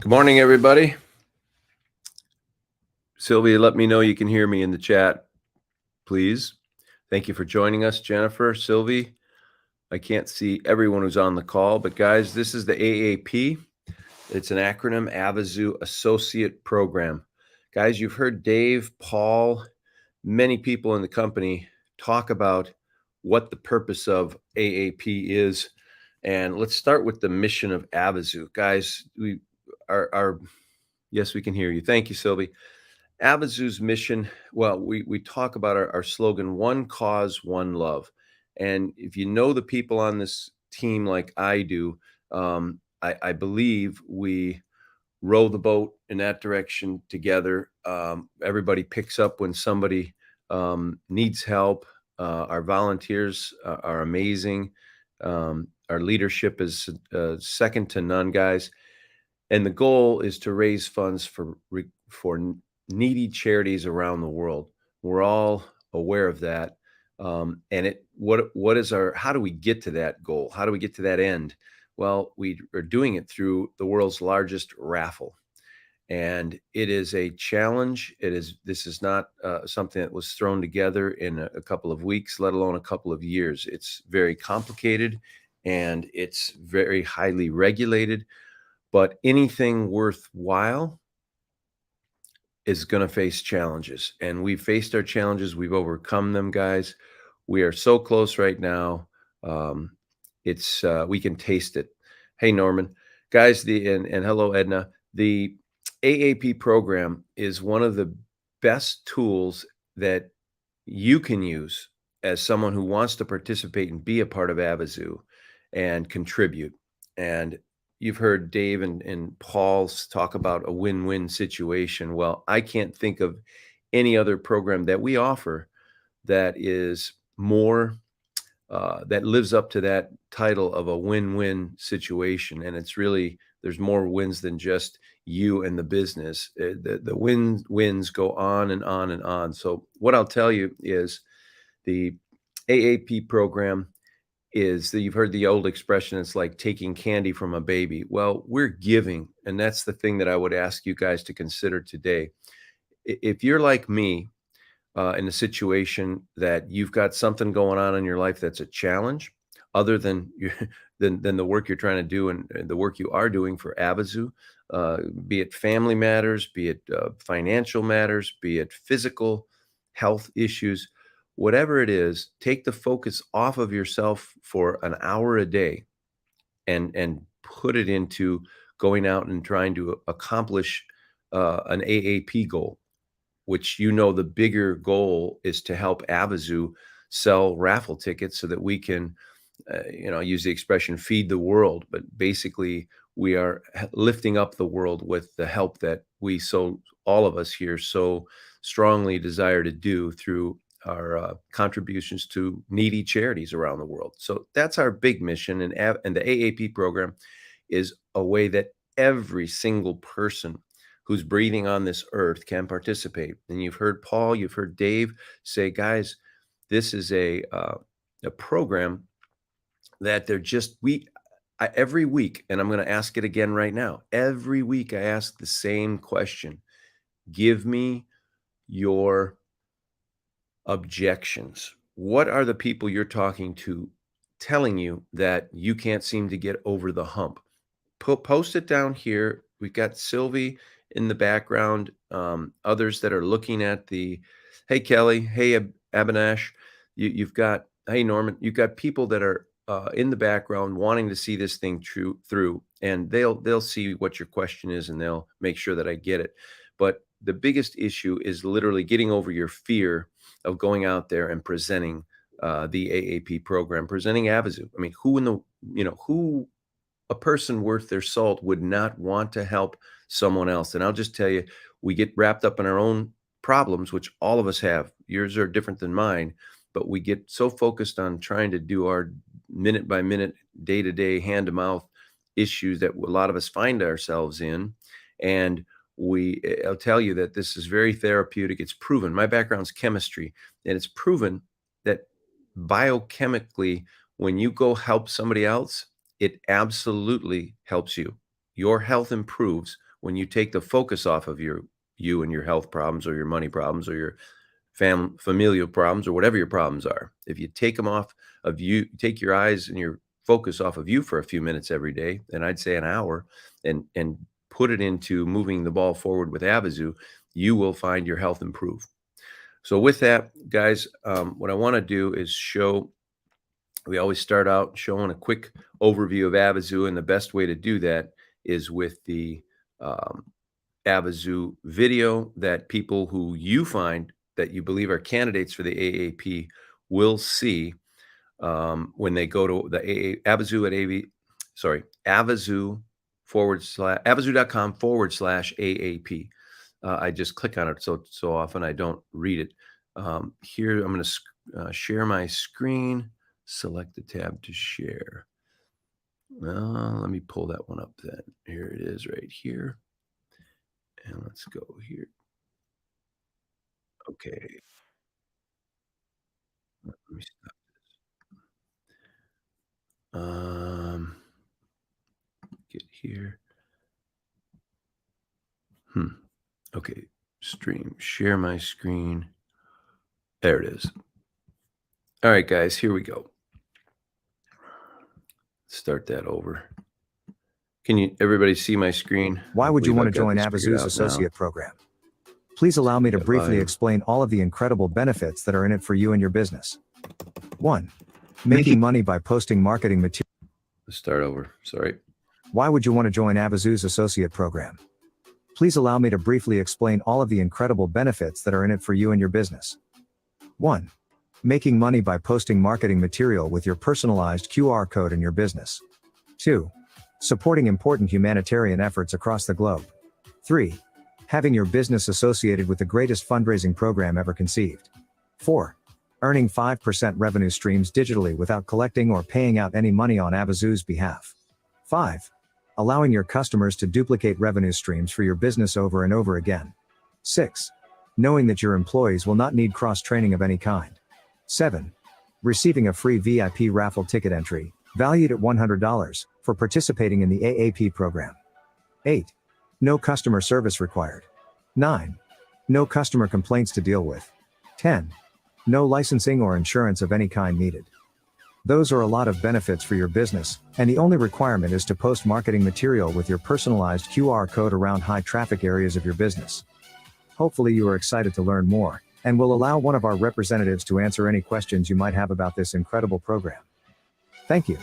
Good morning, everybody. Sylvia, let me know you can hear me in the chat, please. Thank you for joining us, Jennifer, Sylvie. I can't see everyone who's on the call, but guys, this is the AAP. It's an acronym, Avazoo Associate Program. Guys, you've heard Dave, Paul, many people in the company talk about what the purpose of AAP is. And let's start with the mission of Avazoo. Guys, yes, we can hear you. Thank you, Sylvie. Avazoo's mission, well, we talk about our slogan, one cause, one love. And if you know the people on this team like I do, I believe we row the boat in that direction together. Everybody picks up when somebody needs help. Our volunteers are amazing. Our leadership is second to none, guys. And the goal is to raise funds for needy charities around the world. We're all aware of that. And what is our, how do we get to that goal? How do we get to that end? Well, we are doing it through the world's largest raffle. And it is a challenge. This is not something that was thrown together in a couple of weeks, let alone a couple of years. It's very complicated and it's very highly regulated, but anything worthwhile is going to face challenges. And we've faced our challenges. We've overcome them, guys. We are so close right now. We can taste it. Hey, Norman, guys, and hello, Edna. The AAP program is one of the best tools that you can use as someone who wants to participate and be a part of Avazoo and contribute. And you've heard Dave and Paul's talk about a win-win situation. Well, I can't think of any other program that we offer that is more that lives up to that title of a win-win situation. And it's really, there's more wins than just you and the business. The wins go on and on and on. So what I'll tell you is the AAP program is that you've heard the old expression, it's like taking candy from a baby. Well, we're giving, and that's the thing that I would ask you guys to consider today. If you're like me, in a situation that you've got something going on in your life that's a challenge, other than than the work you're trying to do and the work you are doing for Avazoo, be it family matters, be it financial matters, be it physical health issues, whatever it is, take the focus off of yourself for an hour a day and put it into going out and trying to accomplish an AAP goal, which the bigger goal is to help Avazoo sell raffle tickets so that we can, use the expression feed the world. But basically, we are lifting up the world with the help that all of us here so strongly desire to do through our contributions to needy charities around the world. So that's our big mission. And the AAP program is a way that every single person who's breathing on this earth can participate. And you've heard Paul, you've heard Dave say, guys, this is a program that every week, and I'm going to ask it again right now. Every week I ask the same question. Give me your objections. What are the people you're talking to telling you that you can't seem to get over the hump? Post it down here. We've got Sylvie in the background, others that are looking at hey, Kelly, hey, Abinash, you've got, hey, Norman, you've got people that are in the background wanting to see this thing through, and they'll see what your question is and they'll make sure that I get it. But the biggest issue is literally getting over your fear of going out there and presenting the AAP program, presenting Avazoo. I mean, who a person worth their salt would not want to help someone else? And I'll just tell you, we get wrapped up in our own problems, which all of us have. Yours are different than mine, but we get so focused on trying to do our minute by minute, day to day, hand to mouth issues that a lot of us find ourselves in. And I'll tell you that this is very therapeutic. It's proven. My background's chemistry, and it's proven that biochemically, when you go help somebody else, it absolutely helps you. Your health improves when you take the focus off of you and your health problems or your money problems or your familial problems or whatever your problems are. If you take them off of you, take your eyes and your focus off of you for a few minutes every day, and I'd say an hour, and put it into moving the ball forward with Avazoo, you will find your health improve. So with that, guys, what I want to do is show. We always start out showing a quick overview of Avazoo, and the best way to do that is with the um, Avazoo video that people who you find that you believe are candidates for the AAP will see when they go to the Avazoo at AV, sorry, Avazoo forward slash Avazoo.com/AAP. I just click on it so often I don't read it. Here I'm going to share my screen. Select the tab to share. Let me pull that one up then. Here it is right here. And let's go here. Okay. Let me stop this. Get here. Okay. Stream. Share my screen. There it is. All right, guys. Here we go. Start that over. Can everybody see my screen? Why would you want to join Avazoo's associate program? Please allow me to briefly explain all of the incredible benefits that are in it for you and your business. 1. Making money by posting marketing material. Let's start over. Sorry. Why would you want to join Avazoo's associate program? Please allow me to briefly explain all of the incredible benefits that are in it for you and your business. 1. Making money by posting marketing material with your personalized QR code in your business. 2. Supporting important humanitarian efforts across the globe. 3. Having your business associated with the greatest fundraising program ever conceived. 4. Earning 5% revenue streams digitally without collecting or paying out any money on Avazoo's behalf. 5. Allowing your customers to duplicate revenue streams for your business over and over again. 6. Knowing that your employees will not need cross-training of any kind. 7. Receiving a free VIP raffle ticket entry, valued at $100, for participating in the AAP program. 8. No customer service required. 9. No customer complaints to deal with. 10. No licensing or insurance of any kind needed. Those are a lot of benefits for your business, and the only requirement is to post marketing material with your personalized QR code around high traffic areas of your business. Hopefully you are excited to learn more, and will allow one of our representatives to answer any questions you might have about this incredible program. Thank you.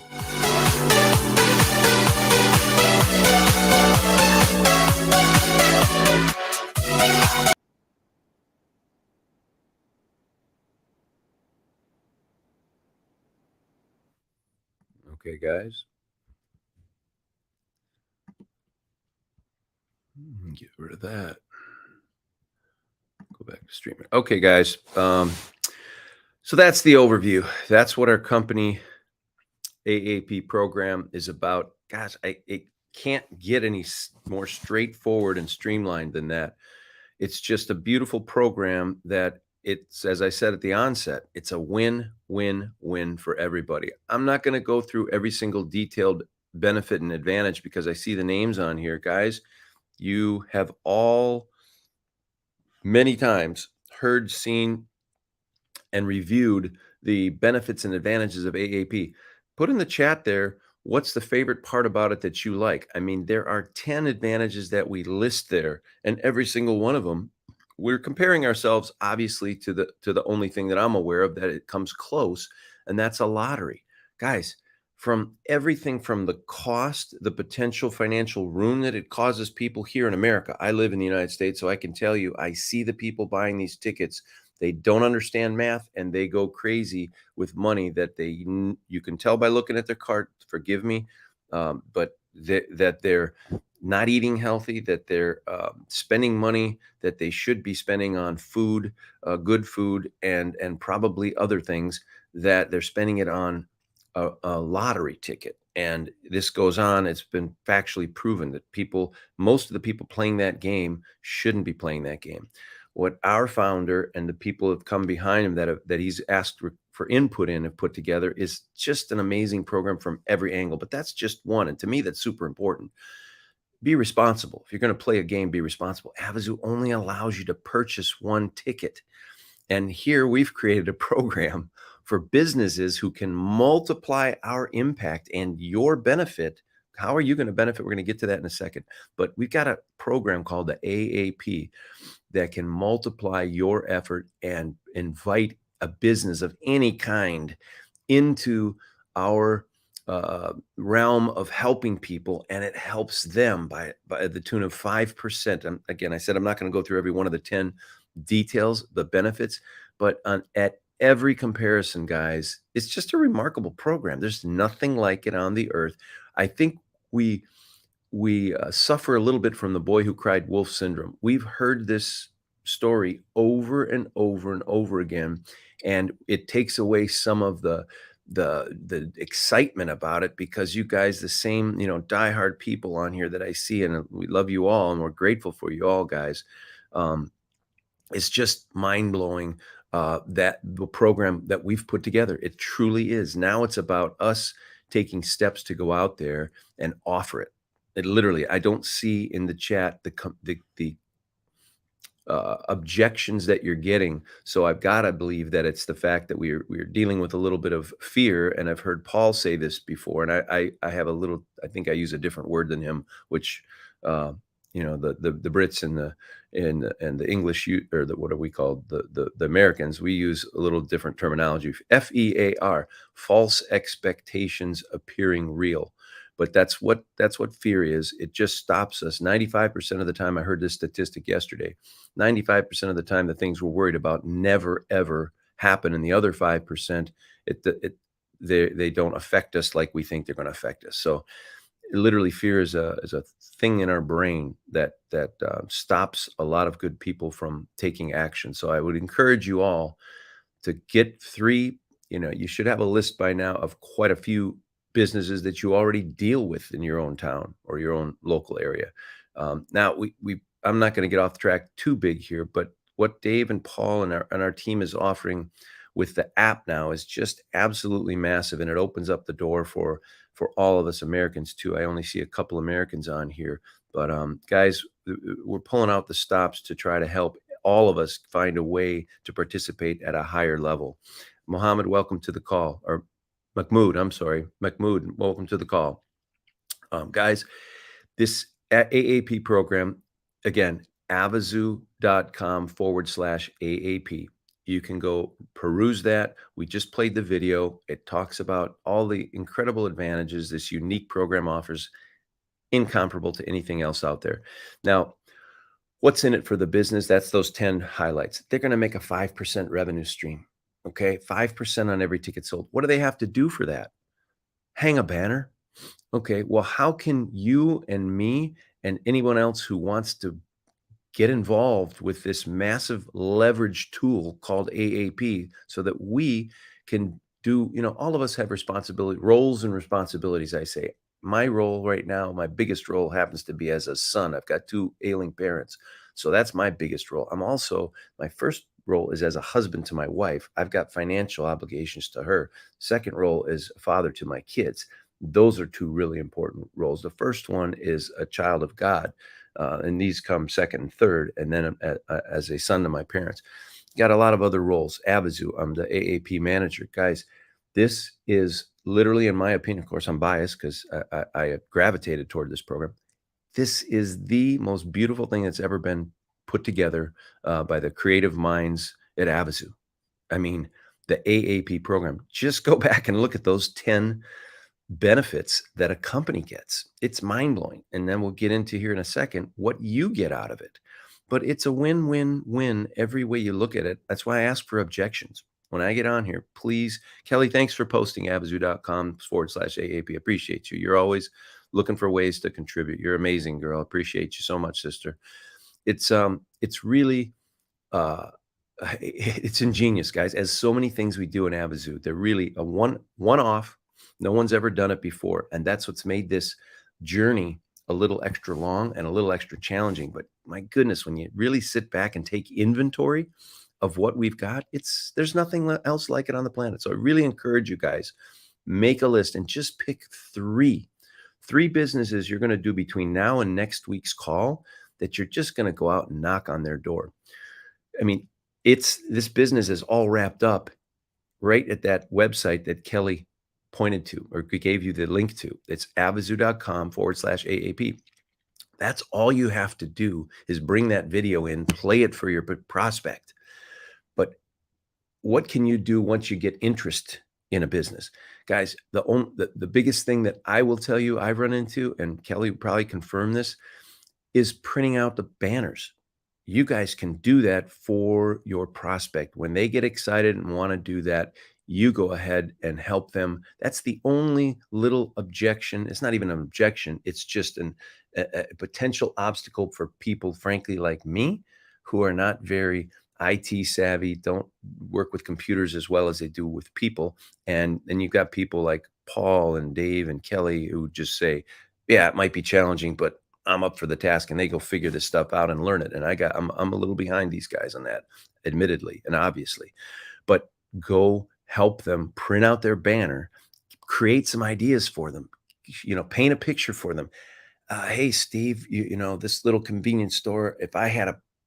Okay, guys. Get rid of that. Go back to streaming. Okay, guys. So that's the overview. That's what our company AAP program is about. Gosh, it can't get any more straightforward and streamlined than that. It's just a beautiful program that it's, as I said at the onset, it's a win-win-win for everybody. I'm not going to go through every single detailed benefit and advantage because I see the names on here. Guys, you have all many times heard, seen, and reviewed the benefits and advantages of AAP. Put in the chat there, what's the favorite part about it that you like? I mean, there are 10 advantages that we list there, and every single one of them, we're comparing ourselves obviously to the only thing that I'm aware of that it comes close, and that's a lottery. Guys, from everything from the cost, the potential financial ruin that it causes people here in America. I live in the United States, so I can tell you, I see the people buying these tickets. They don't understand math, and they go crazy with money that you can tell by looking at their card. Forgive me, but that they're not eating healthy, that they're spending money that they should be spending on food, good food, and probably other things, that they're spending it on a lottery ticket. And this goes on. It's been factually proven that most of the people playing that game shouldn't be playing that game. What our founder and the people that have come behind him that he's asked for input in have put together is just an amazing program from every angle. But that's just one. And to me, that's super important. be responsible. If you're going to play a game, be responsible. Avazoo only allows you to purchase one ticket. And here we've created a program for businesses who can multiply our impact and your benefit. How are you going to benefit? We're going to get to that in a second. But we've got a program called the AAP that can multiply your effort and invite a business of any kind into our realm of helping people, and it helps them by the tune of 5%. Again, I said I'm not going to go through every one of the 10 details, the benefits, but at every comparison, guys, it's just a remarkable program. There's nothing like it on the earth. I think we suffer a little bit from the boy who cried wolf syndrome. We've heard this story over and over and over again, and it takes away some of the excitement about it, because you guys, the same, diehard people on here that I see, and we love you all, and we're grateful for you all, guys. It's just mind blowing, that the program that we've put together. It truly is. Now it's about us taking steps to go out there and offer it. It literally, I don't see in the chat the objections that you're getting. So I've got to believe that it's the fact that we're dealing with a little bit of fear. And I've heard Paul say this before, and I have a little. I think I use a different word than him, which the Brits and the English, or what are we called, the Americans, we use a little different terminology. FEAR, false expectations appearing real. But that's what fear is. It just stops us. 95% of the time, I heard this statistic yesterday, 95% of the time, the things we're worried about never, ever happen. And the other 5%, they don't affect us like we think they're going to affect us. So literally, fear is a thing in our brain that stops a lot of good people from taking action. So I would encourage you all to get 3. You should have a list by now of quite a few businesses that you already deal with in your own town or your own local area. Now, I'm not going to get off track too big here, but what Dave and Paul and our team is offering with the app now is just absolutely massive, and it opens up the door for all of us Americans too. I only see a couple Americans on here, but guys, we're pulling out the stops to try to help all of us find a way to participate at a higher level. Mohammed, welcome to the call. Or Mahmoud, I'm sorry. Mahmoud, welcome to the call. Guys, this AAP program, again, avazoo.com/AAP. You can go peruse that. We just played the video. It talks about all the incredible advantages this unique program offers, incomparable to anything else out there. Now, what's in it for the business? That's those 10 highlights. They're going to make a 5% revenue stream. Okay, 5% on every ticket sold. What do they have to do for that? Hang a banner. Okay, well, how can you and me and anyone else who wants to get involved with this massive leverage tool called AAP so that we can do, all of us have responsibility, roles and responsibilities, I say. My role right now, my biggest role happens to be as a son. I've got 2 ailing parents. So that's my biggest role. My first role is as a husband to my wife. I've got financial obligations to her. Second role is a father to my kids. Those are 2 really important roles. The first one is a child of God, and these come second and third, and then as a son to my parents. Got a lot of other roles. Avazoo, I'm the AAP manager. Guys, this is literally, in my opinion, of course, I'm biased because I gravitated toward this program. This is the most beautiful thing that's ever been put together by the creative minds at Avazoo. I mean, the AAP program. Just go back and look at those 10 benefits that a company gets. It's mind-blowing. And then we'll get into here in a second what you get out of it. But it's a win-win-win every way you look at it. That's why I ask for objections. When I get on here, please, Kelly, thanks for posting avazoo.com/AAP. Appreciate you. You're always looking for ways to contribute. You're amazing, girl. Appreciate you so much, sister. It's really it's ingenious, guys. As so many things we do in Avazoo, they're really a one-off. No one's ever done it before, and that's what's made this journey a little extra long and a little extra challenging. But my goodness, when you really sit back and take inventory of what we've got, there's nothing else like it on the planet. So I really encourage you guys, make a list and just pick 3 3 businesses you're going to do between now and next week's call that you're just going to go out and knock on their door. I mean, it's this business is all wrapped up right at that website that Kelly pointed to or gave you the link to. It's avazoo.com/AAP. That's all you have to do is bring that video in, play it for your prospect. But what can you do once you get interest in a business? Guys, the biggest thing that I will tell you I've run into, and Kelly will probably confirm this, is printing out the banners. You guys can do that for your prospect. When they get excited and want to do that, you go ahead and help them. That's the only little objection. It's not even an objection. It's just a potential obstacle for people, frankly, like me, who are not very IT savvy, don't work with computers as well as they do with people. And then you've got people like Paul and Dave and Kelly who just say, yeah, it might be challenging, but I'm up for the task, and they go figure this stuff out and learn it. And I'm a little behind these guys on that, admittedly and obviously. But go help them print out their banner, create some ideas for them, paint a picture for them. Hey, Steve, this little convenience store,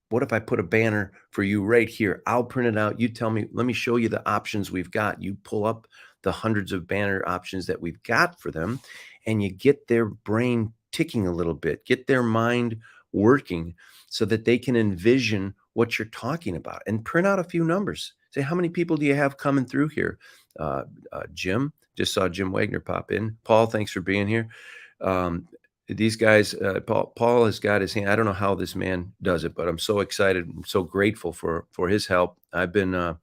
what if I put a banner for you right here? I'll print it out. You tell me, let me show you the options we've got. You pull up the hundreds of banner options that we've got for them, and you get their brain ticking a little bit, get their mind working so that they can envision what you're talking about and print out a few numbers. Say, how many people do you have coming through here? Jim, just saw Jim Wagner pop in. Paul, thanks for being here. These guys, Paul has got his hand. I don't know how this man does it, but I'm so excited. I'm so grateful for his help. I've been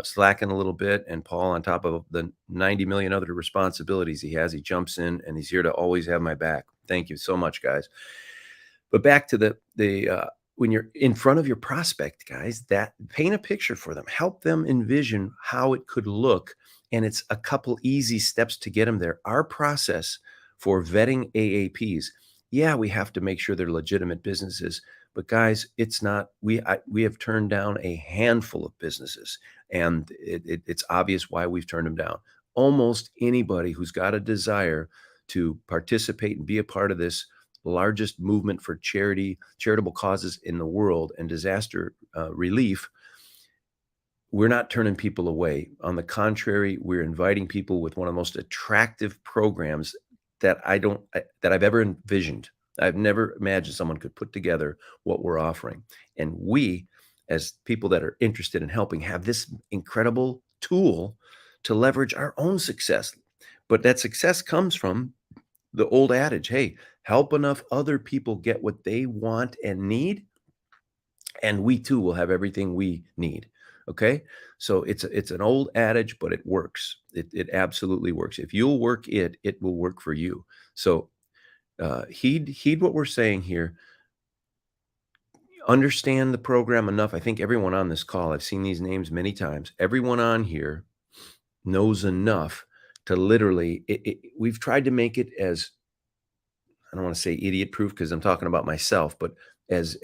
slacking a little bit, and Paul, on top of the 90 million other responsibilities he has, he jumps in and he's here to always have my back. Thank you so much, guys. But back to the when you're in front of your prospect, guys, that paint a picture for them, help them envision how it could look. And it's a couple easy steps to get them there. Our process for vetting AAPs, yeah, we have to make sure they're legitimate businesses, but guys, it's not, we have turned down a handful of businesses, and it's obvious why we've turned them down. Almost anybody who's got a desire to participate and be a part of this largest movement for charitable causes in the world and disaster relief, we're not turning people away. On the contrary, we're inviting people with one of the most attractive programs that I've ever envisioned. I've never imagined someone could put together what we're offering. And we, as people that are interested in helping, have this incredible tool to leverage our own success. But that success comes from the old adage, hey, help enough other people get what they want and need, and we too will have everything we need. Okay. So it's an old adage, but it works. It absolutely works. If you'll work it, it will work for you. So heed what we're saying here. Understand the program enough. I think everyone on this call, I've seen these names many times. Everyone on here knows enough to literally, we've tried to make it as, I don't want to say idiot proof because I'm talking about myself, but as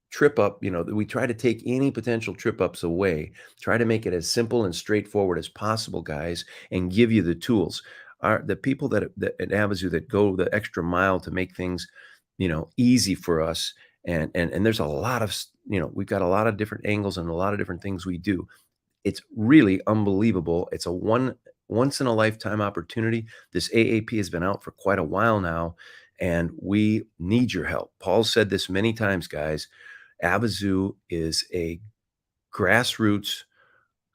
trip up, we try to take any potential trip ups away, try to make it as simple and straightforward as possible, guys, and give you the tools. The people that at Avazoo that go the extra mile to make things, easy for us. And there's a lot of, we've got a lot of different angles and a lot of different things we do. It's really unbelievable. It's a once in a lifetime opportunity. This AAP has been out for quite a while now, and we need your help. Paul said this many times, guys. Avazoo is a grassroots,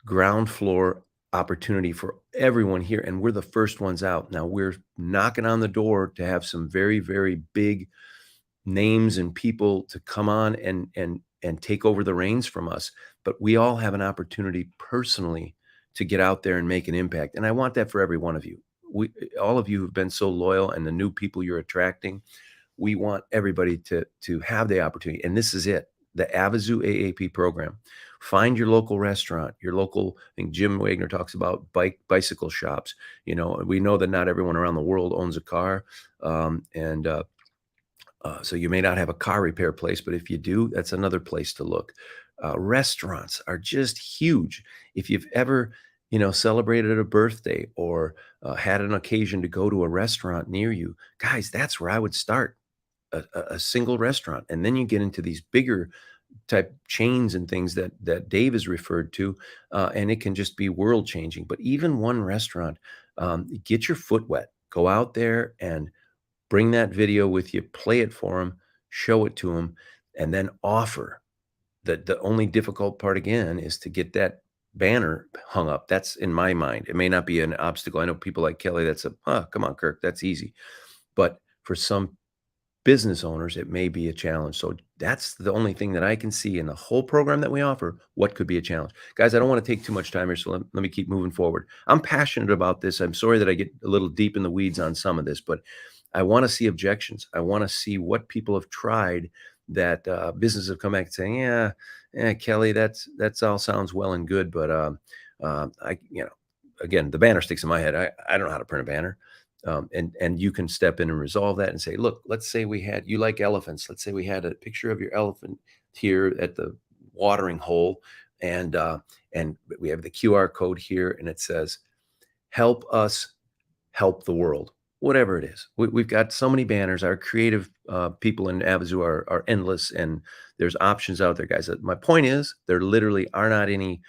ground floor opportunity for everyone here, and we're the first ones out. Now we're knocking on the door to have some very, very big names and people to come on and take over the reins from us. But we all have an opportunity personally to get out there and make an impact. And I want that for every one of you. All of you who've been so loyal, and the new people you're attracting, we want everybody to have the opportunity. And this is it, the Avazoo AAP program. Find your local restaurant, your local, I think Jim Wagner talks about bicycle shops. We know that not everyone around the world owns a car. So you may not have a car repair place, but if you do, that's another place to look. Restaurants are just huge. If you've ever, celebrated a birthday or had an occasion to go to a restaurant near you, guys, that's where I would start a single restaurant. And then you get into these bigger type chains and things that Dave has referred to, and it can just be world changing. But even one restaurant, get your foot wet. Go out there and bring that video with you, play it for them, show it to them, and then offer. The only difficult part again is to get that banner hung up. That's in my mind. It may not be an obstacle. I know people like Kelly. That's come on, Kirk, that's easy. But for some business owners, it may be a challenge. So that's the only thing that I can see in the whole program that we offer, what could be a challenge. Guys, I don't want to take too much time here, so let me keep moving forward. I'm passionate about this. I'm sorry that I get a little deep in the weeds on some of this, but I want to see objections. I want to see what people have tried that businesses have come back and saying, yeah, Kelly, that's all sounds well and good, but again, the banner sticks in my head. I don't know how to print a banner. And you can step in and resolve that and say, look, let's say you like elephants. Let's say we had a picture of your elephant here at the watering hole, and we have the QR code here, and it says, "Help us help the world." Whatever it is, we've got so many banners. Our creative people in Avazoo are endless, and there's options out there, guys. My point is, there literally are not any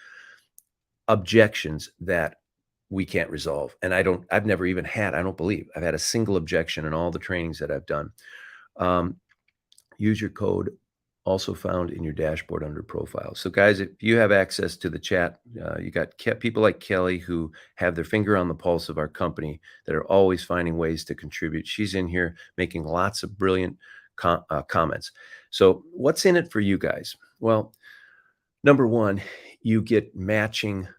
objections that we can't resolve. And I've never even had, I don't believe I've had a single objection in all the trainings that I've done. Um, Use your code also found in your dashboard under profile. So guys, if you have access to the chat, you got people like Kelly who have their finger on the pulse of our company that are always finding ways to contribute. She's in here making lots of brilliant comments. So what's in it for you guys? Well, number one, you get matching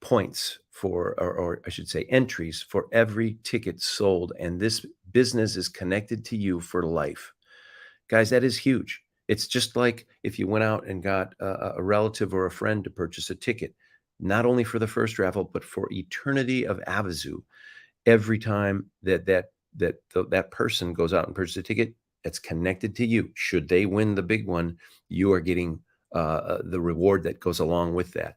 points or I should say entries for every ticket sold. And this business is connected to you for life. Guys, that is huge. It's just like if you went out and got a relative or a friend to purchase a ticket, not only for the first raffle, but for eternity of Avazoo. Every time that person goes out and purchases a ticket, that's connected to you. Should they win the big one, you are getting the reward that goes along with that.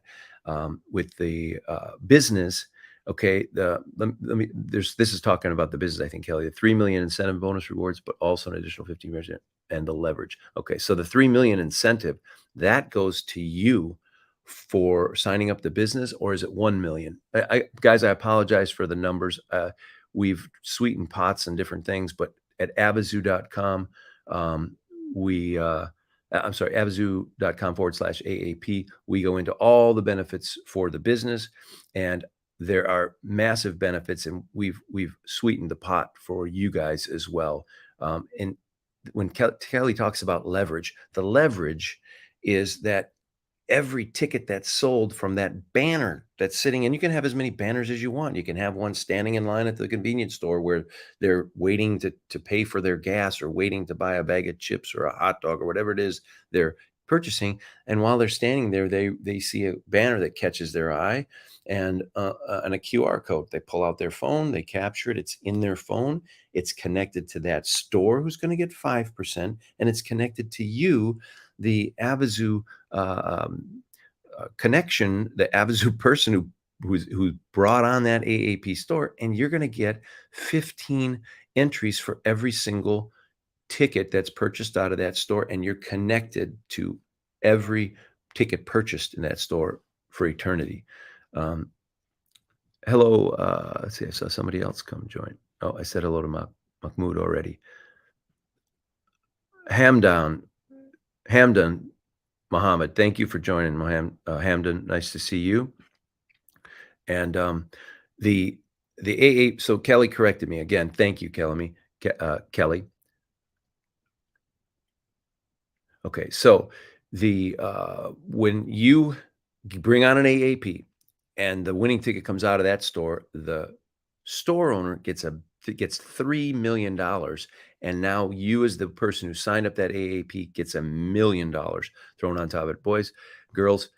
With the business, okay, this is talking about the business, I think, Kelly, the 3 million incentive bonus rewards, but also an additional 15% and the leverage. Okay, so the 3 million incentive, that goes to you for signing up the business, or is it 1 million? Guys, I apologize for the numbers. We've sweetened pots and different things, but at avazoo.com, I'm sorry, avazoo.com/AAP. We go into all the benefits for the business, and there are massive benefits, and we've sweetened the pot for you guys as well. And when Kelly talks about leverage, the leverage is that every ticket that's sold from that banner that's sitting, and you can have as many banners as you want. You can have one standing in line at the convenience store where they're waiting to pay for their gas or waiting to buy a bag of chips or a hot dog or whatever it is they're purchasing. And while they're standing there, they see a banner that catches their eye and a QR code. They pull out their phone, they capture it. It's in their phone. It's connected to that store who's going to get 5%, and it's connected to you, the Avazoo connection, the Avazoo person who brought on that AAP store, and you're going to get 15 entries for every single ticket that's purchased out of that store, and you're connected to every ticket purchased in that store for eternity. Um, Hello, let's see, I saw somebody else come join. Oh, I said hello to Mahmoud already. Hamdan, Hamdan Mohammed, thank you for joining, Hamdan. Nice to see you. And the AA. So Kelly corrected me again. Thank you, Kelly. Kelly. Okay, so the when you bring on an AAP and the winning ticket comes out of that store, the store owner gets $3 million, and now you, as the person who signed up that AAP, gets $1 million thrown on top of it. Boys, girls,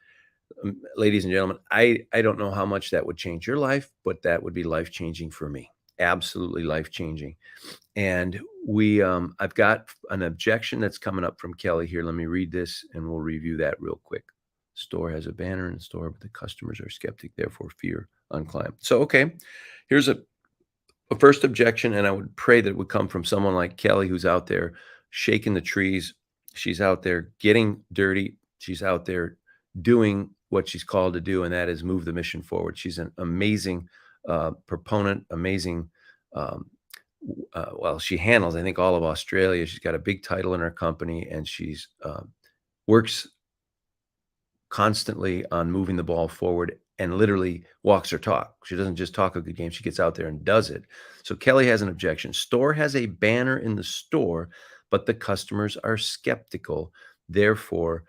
ladies and gentlemen, I don't know how much that would change your life, but that would be life changing for me. Absolutely life changing. And I've got an objection that's coming up from Kelly here. Let me read this and we'll review that real quick. Store has a banner in the store, but the customers are skeptic, therefore fear on client. So, okay, here's a first objection, and I would pray that it would come from someone like Kelly, who's out there shaking the trees. She's out there getting dirty. She's out there doing what she's called to do, and that is move the mission forward. She's an amazing proponent, amazing. Well, she handles, I think, all of Australia. She's got a big title in her company, and she's works constantly on moving the ball forward and literally walks her talk. She doesn't just talk a good game, she gets out there and does it. So Kelly has an objection. Store has a banner in the store, but the customers are skeptical. Therefore,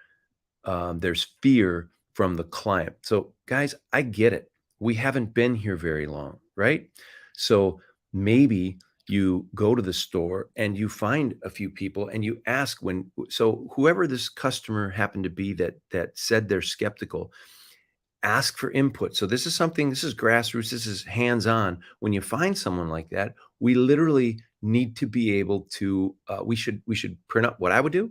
there's fear from the client. So, guys, I get it. We haven't been here very long, right? So maybe you go to the store and you find a few people and you ask so whoever this customer happened to be that said they're skeptical, ask for input. So this is grassroots, this is hands-on. When you find someone like that, we literally need to be able to we should print up. What I would do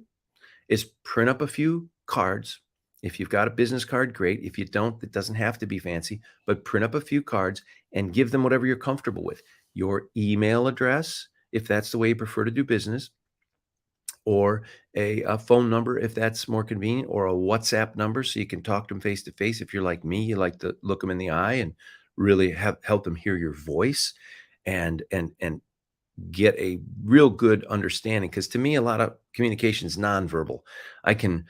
is print up a few cards. If you've got a business card, great. If you don't, it doesn't have to be fancy, but print up a few cards and give them whatever you're comfortable with. Your email address, if that's the way you prefer to do business, or a phone number if that's more convenient, or a WhatsApp number so you can talk to them face to face. If you're like me, you like to look them in the eye and really help them hear your voice and get a real good understanding. Because to me, a lot of communication is nonverbal. I can,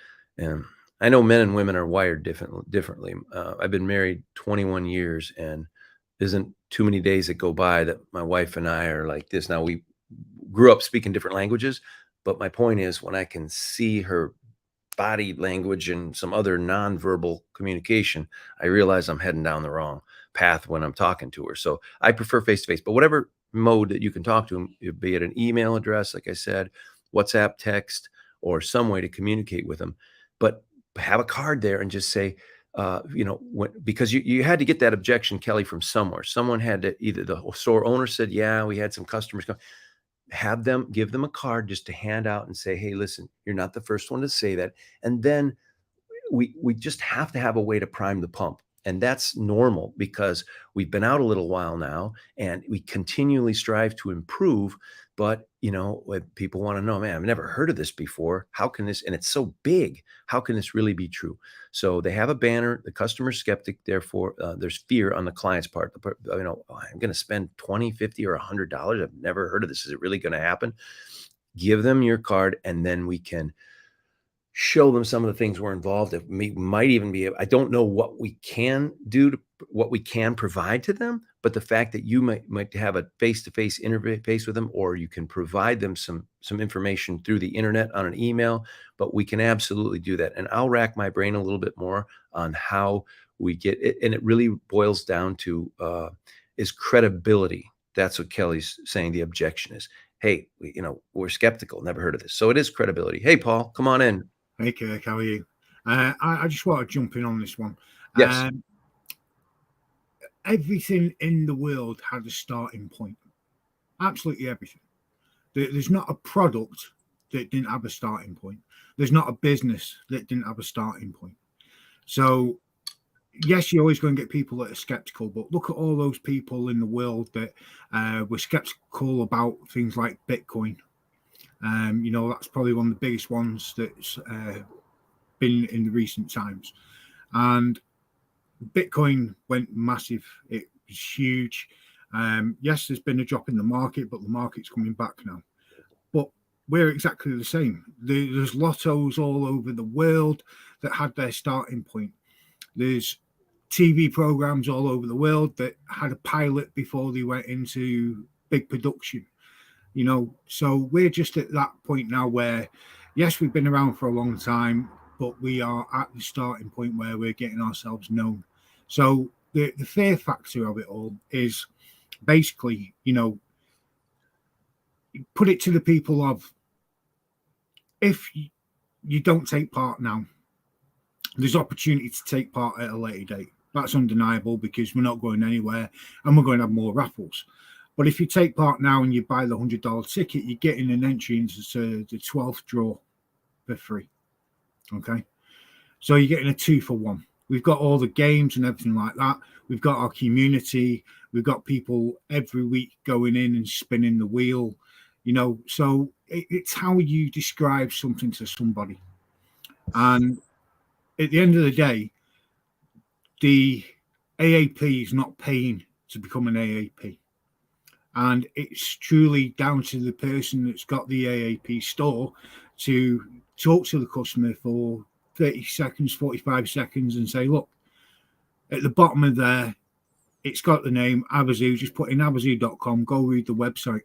I know men and women are wired differently. I've been married 21 years, and isn't too many days that go by that my wife and I are like this. Now, we grew up speaking different languages, but my point is, when I can see her body language and some other nonverbal communication, I realize I'm heading down the wrong path when I'm talking to her. So I prefer face to face, but whatever mode that you can talk to them, be it an email address, like I said, WhatsApp, text, or some way to communicate with them, but have a card there and just say, because you had to get that objection, Kelly, from somewhere. Someone had to, either the store owner said, yeah, we had some customers come. Give them a card just to hand out and say, hey, listen, you're not the first one to say that. And then we just have to have a way to prime the pump. And that's normal because we've been out a little while now and we continually strive to improve. But, when people want to know, man, I've never heard of this before. How can this, and it's so big, how can this really be true? So they have a banner, the customer's skeptic, therefore there's fear on the client's part. Oh, I'm going to spend 20, 50, or $100. I've never heard of this. Is it really going to happen? Give them your card, and then we can show them some of the things we're involved in. We might even be, I don't know what we can do what we can provide to them, but the fact that you might have a face-to-face interface with them, or you can provide them some information through the internet on an email, but we can absolutely do that. And I'll rack my brain a little bit more on how we get it. And it really boils down to is credibility. That's what Kelly's saying. The objection is, hey, we're skeptical, never heard of this. So it is credibility. Hey, Paul, come on in. Hey, Kirk, how are you? I just want to jump in on this one. Yes. Everything in the world had a starting point. Absolutely everything. There's not a product that didn't have a starting point. There's not a business that didn't have a starting point. So, yes, you're always going to get people that are skeptical, but look at all those people in the world that were skeptical about things like Bitcoin. That's probably one of the biggest ones that's been in the recent times. And Bitcoin went massive. It was huge. Yes, there's been a drop in the market, but the market's coming back now. But we're exactly the same. There's lottos all over the world that had their starting point. There's TV programs all over the world that had a pilot before they went into big production. So we're just at that point now where, yes, we've been around for a long time, but we are at the starting point where we're getting ourselves known. So the fear factor of it all is basically, put it to the people of, if you don't take part now, there's opportunity to take part at a later date. That's undeniable because we're not going anywhere and we're going to have more raffles. But if you take part now and you buy the $100 ticket, you're getting an entry into the 12th draw for free. Okay. So you're getting a 2-for-1. We've got all the games and everything like that. We've got our community. We've got people every week going in and spinning the wheel, So it's how you describe something to somebody. And at the end of the day, the AAP is not paying to become an AAP. And it's truly down to the person that's got the AAP store to talk to the customer for 30 seconds, 45 seconds and say, look, at the bottom of there, it's got the name Avazoo. Just put in avazoo.com, go read the website.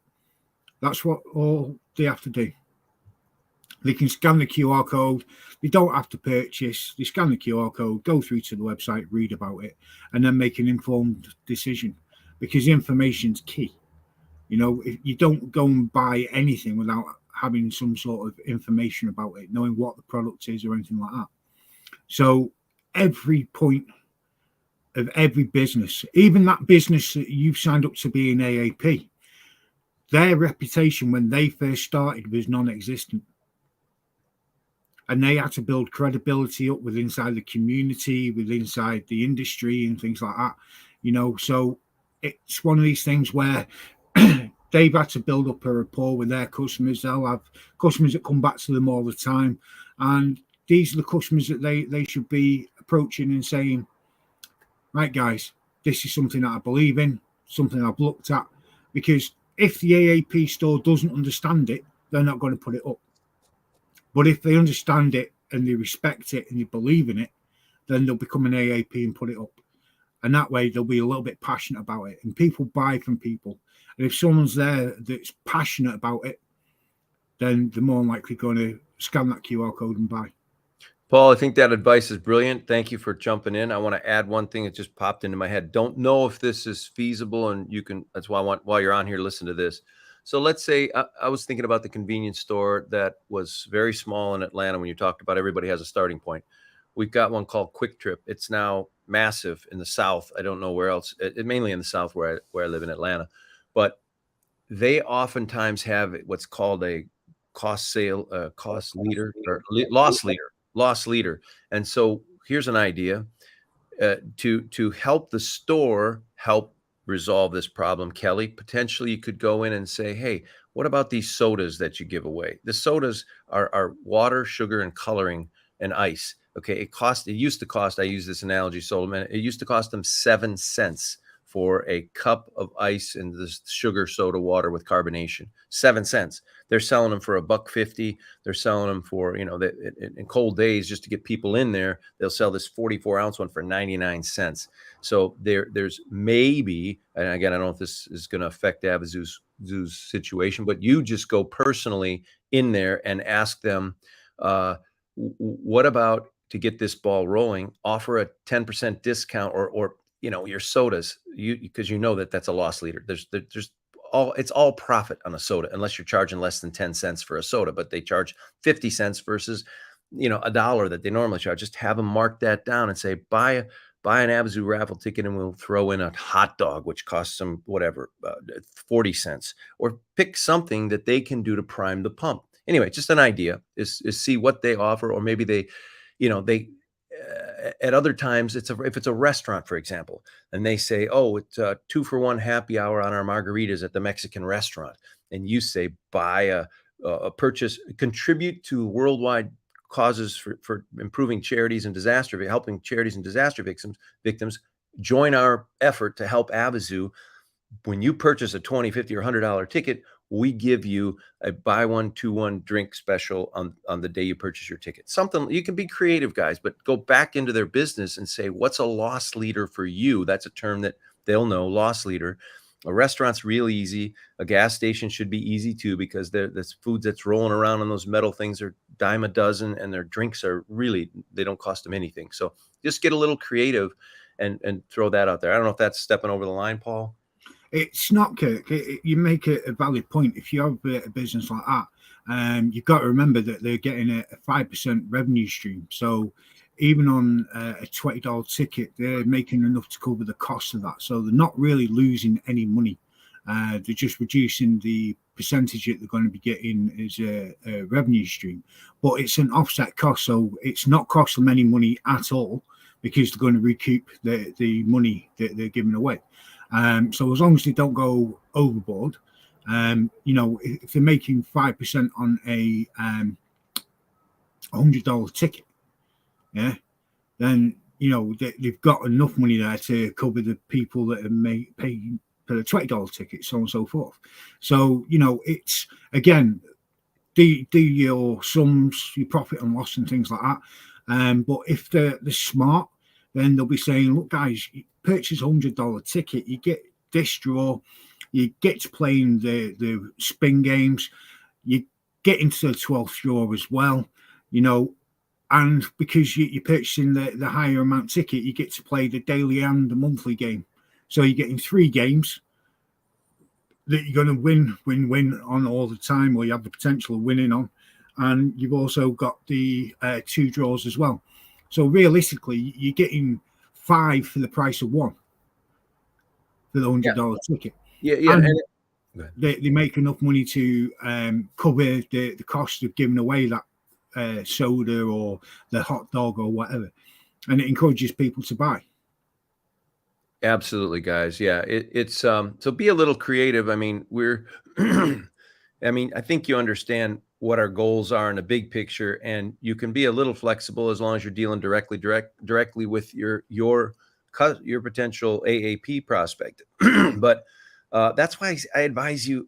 That's what all they have to do. They can scan the QR code. They don't have to purchase. They scan the QR code, go through to the website, read about it, and then make an informed decision, because information's key. If you don't go and buy anything without having some sort of information about it, knowing what the product is or anything like that. So every point of every business, even that business that you've signed up to be an AAP, their reputation when they first started was non-existent. And they had to build credibility up with inside the community, with inside the industry and things like that. So it's one of these things where they've had to build up a rapport with their customers. They'll have customers that come back to them all the time. And these are the customers that they should be approaching and saying, right, guys, this is something that I believe in, something I've looked at. Because if the AAP store doesn't understand it, they're not going to put it up. But if they understand it and they respect it and they believe in it, then they'll become an AAP and put it up. And that way they'll be a little bit passionate about it. And people buy from people. And if someone's there that's passionate about it, then they're more likely going to scan that QR code and buy. Paul, I think that advice is brilliant. Thank you for jumping in. I want to add one thing that just popped into my head. Don't know if this is feasible, and that's why I want, while you're on here, listen to this. So let's say I was thinking about the convenience store that was very small in Atlanta. When you talked about everybody has a starting point, we've got one called Quick Trip. It's now massive in the South. I don't know where else. Mainly in the South where I live in Atlanta, but they oftentimes have what's called a cost leader or loss leader. And so here's an idea to help the store help resolve this problem. Kelly, potentially you could go in and say, hey, what about these sodas that you give away? The sodas are water, sugar, and coloring and ice. Okay, it used to cost, I use this analogy, Solomon, it used to cost them 7 cents for a cup of ice and this sugar soda water with carbonation. 7 cents. They're selling them for $1.50. They're selling them for, in cold days, just to get people in there, they'll sell this 44-ounce one for 99 cents. So there's maybe, and again, I don't know if this is going to affect Avazoo's situation, but you just go personally in there and ask them, what about, to get this ball rolling, offer a 10% discount or your sodas, because that's a loss leader. It's all profit on a soda, unless you're charging less than 10 cents for a soda, but they charge 50 cents versus, $1 that they normally charge. Just have them mark that down and say, buy an Avazoo raffle ticket and we'll throw in a hot dog, which costs them 40 cents, or pick something that they can do to prime the pump. Anyway, just an idea is see what they offer, or maybe they at other times, if it's a restaurant, for example, and they say, oh, it's a 2-for-1 happy hour on our margaritas at the Mexican restaurant. And you say, buy a purchase, contribute to worldwide causes for improving charities and helping charities and disaster victims, join our effort to help Avazoo. When you purchase a $20, $50, or $100 ticket, we give you a buy one, 2-1 drink special on the day you purchase your ticket. Something, you can be creative, guys, but go back into their business and say, what's a loss leader for you? That's a term that they'll know, loss leader. A restaurant's real easy. A gas station should be easy too, because this food that's rolling around on those metal things are dime a dozen, and their drinks are really, they don't cost them anything. So just get a little creative and throw that out there. I don't know if that's stepping over the line, Paul. It's not, Kirk. You make a valid point. If you have a business like that, you've got to remember that they're getting a 5% revenue stream. So even on a $20 ticket, they're making enough to cover the cost of that. So they're not really losing any money. They're just reducing the percentage that they're going to be getting as a revenue stream, but it's an offset cost, so it's not costing them any money at all because they're going to recoup the money that they're giving away. So as long as they don't go overboard, if they're making 5% on a $100 ticket, yeah, then they've got enough money there to cover the people that are paying for the $20 ticket, so on and so forth. So it's again, do your sums, your profit and loss, and things like that. But if they're smart, then they'll be saying, look, guys, you purchase $100 ticket, you get this draw, you get to play in the spin games, you get into the 12th draw as well, and because you're purchasing the higher amount ticket, you get to play the daily and the monthly game. So you're getting 3 games that you're going to win on all the time, or you have the potential of winning on. And you've also got the 2 draws as well. So realistically, you're getting 5 for the price of 1 for the $100 ticket. Yeah. And they make enough money to cover the cost of giving away that soda or the hot dog or whatever, and it encourages people to buy. Absolutely, guys. Yeah, it's so be a little creative. I mean, I think you understand what our goals are in a big picture, and you can be a little flexible as long as you're dealing directly with your potential AAP prospect. But that's why I advise you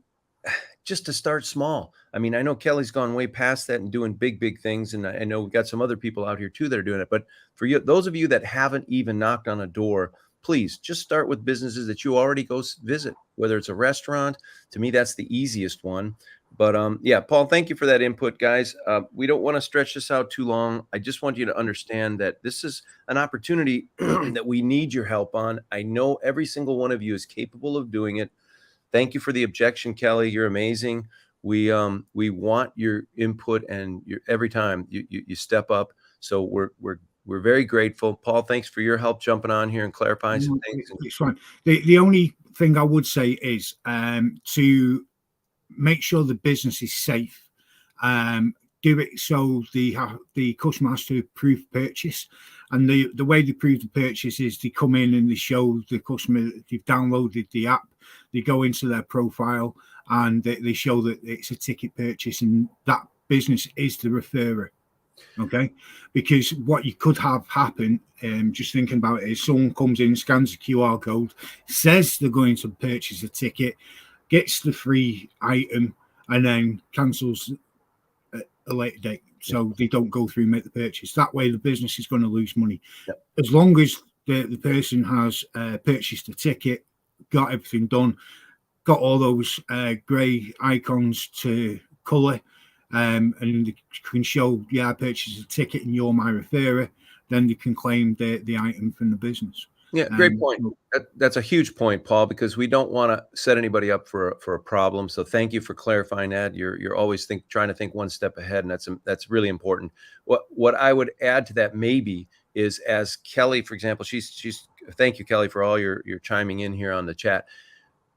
just to start small. I mean, I know Kelly's gone way past that and doing big things, and I know we've got some other people out here too that are doing it. But for you, those of you that haven't even knocked on a door, please just start with businesses that you already go visit, whether it's a restaurant. To me, that's the easiest one. But yeah, Paul, thank you for that input, guys. We don't want to stretch this out too long. I just want you to understand that this is an opportunity that we need your help on. I know every single one of you is capable of doing it. Thank you for the objection, Kelly. You're amazing. We want your input, and every time you step up. So we're very grateful. Paul, thanks for your help jumping on here and clarifying some things. It's fine. The only thing I would say is to make sure the business is safe. Do it so the customer has to approve purchase, and the way they prove the purchase is they come in and they show the customer that they've downloaded the app. They go into their profile and they show that it's a ticket purchase, and that business is the referrer. Okay, because what you could have happen, just thinking about it, is someone comes in, scans the QR code, says they're going to purchase a ticket, gets the free item, and then cancels at a later date. So they don't go through and make the purchase. That way, the business is going to lose money. Yep. As long as the person has purchased the ticket, got everything done, got all those grey icons to colour, and they can show, I purchased a ticket and you're my referrer, then they can claim the item from the business. Yeah, great point. That's a huge point, Paul, because we don't want to set anybody up for a problem. So thank you for clarifying that. You're always trying to think one step ahead, and that's really important. What I would add to that maybe is, as Kelly, for example, she's thank you, Kelly, for all your chiming in here on the chat.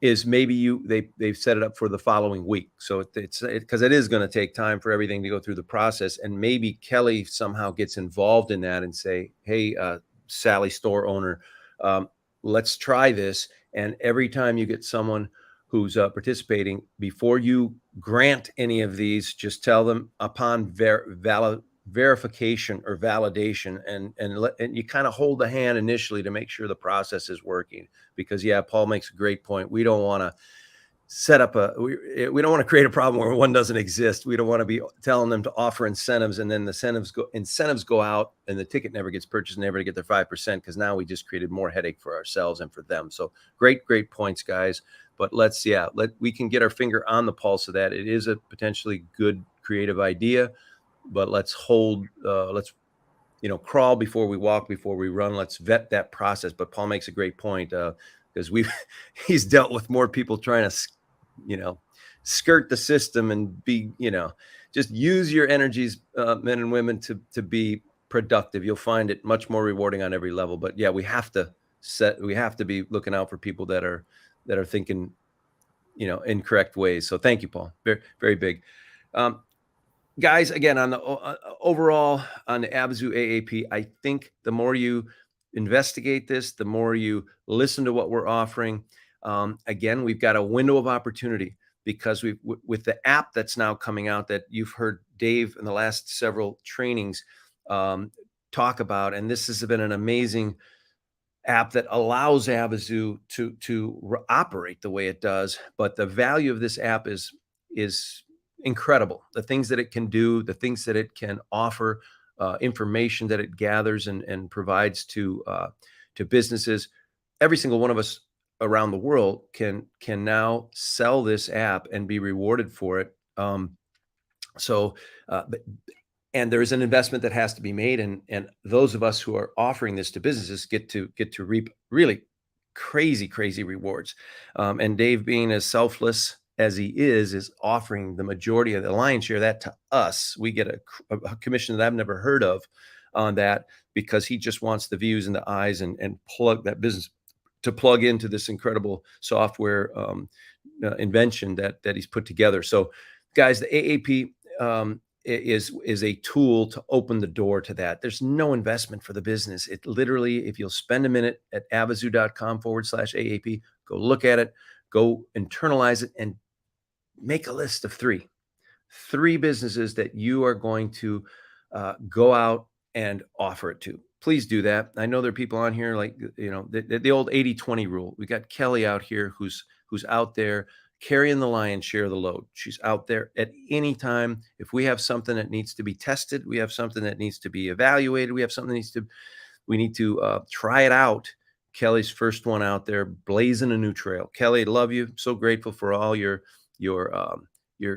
Is maybe they've set it up for the following week, so it's because it is going to take time for everything to go through the process, and maybe Kelly somehow gets involved in that and say, hey, Sally store owner, let's try this, and every time you get someone who's participating, before you grant any of these, just tell them upon verification or validation, and you kind of hold the hand initially to make sure the process is working. Because Paul makes a great point. We don't want to set up we don't want to create a problem where one doesn't exist. We don't want to be telling them to offer incentives, and then the incentives go out and the ticket never gets purchased and never get their 5%, because now we just created more headache for ourselves and for them. So great points, guys. But we can get our finger on the pulse of that. It is a potentially good creative idea, but let's crawl before we walk, before we run. Let's vet that process. But Paul makes a great point, because he's dealt with more people trying to, skirt the system and be, just use your energies, men and women, to be productive. You'll find it much more rewarding on every level. But we have to be looking out for people that are thinking incorrect ways. So thank you, Paul. Very, very big. Guys, again, on the overall on the Avazoo AAP, I think the more you investigate this, the more you listen to what we're offering. Again, we've got a window of opportunity because with the app that's now coming out that you've heard Dave in the last several trainings talk about, and this has been an amazing app that allows Avazoo to operate the way it does. But the value of this app is incredible. The things that it can do, the things that it can offer, information that it gathers and provides to businesses. Every single one of us around the world can now sell this app and be rewarded for it. So, and there is an investment that has to be made, and those of us who are offering this to businesses get to reap really crazy rewards. And Dave, being as selfless as he is offering the majority of the lion's share of that to us. We get a commission that I've never heard of on that because he just wants the views and the eyes and plug that business to plug into this incredible software invention that he's put together. So, guys, the AAP is a tool to open the door to that. There's no investment for the business. It literally, if you'll spend a minute at avazoo.com/AAP, go look at it, go internalize it, and make a list of three businesses that you are going to go out and offer it to. Please do that. I know there are people on here like, the old 80-20 rule. We got Kelly out here who's out there carrying the lion's share of the load. She's out there at any time. If we have something that needs to be tested, we have something that needs to be evaluated, we have something that we need to try it out. Kelly's first one out there, blazing a new trail. Kelly, love you. So grateful for all your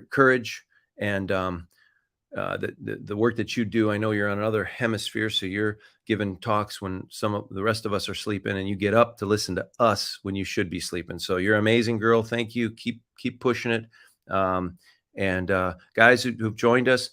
courage and the work that you do. I know you're on another hemisphere, so you're giving talks when some of the rest of us are sleeping, and you get up to listen to us when you should be sleeping. So you're an amazing girl. Thank you. Keep pushing it. And guys who've joined us,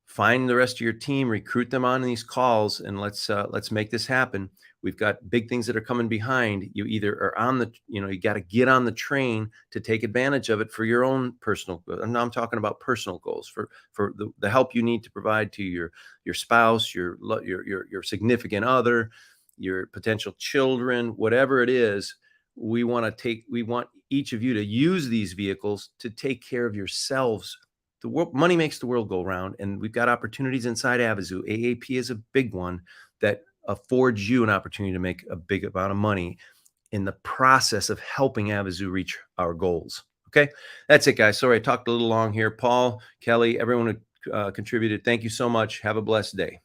find the rest of your team, recruit them on these calls, and let's make this happen. We've got big things that are coming behind. You either are on the, you got to get on the train to take advantage of it for your own personal. And now I'm talking about personal goals for the help you need to provide to your spouse, your significant other, your potential children, whatever it is. We want each of you to use these vehicles to take care of yourselves. Money makes the world go round, and we've got opportunities inside Avazoo. AAP is a big one that affords you an opportunity to make a big amount of money in the process of helping Avazoo reach our goals. Okay, that's it, guys. Sorry, I talked a little long here. Paul, Kelly, everyone who contributed, thank you so much. Have a blessed day.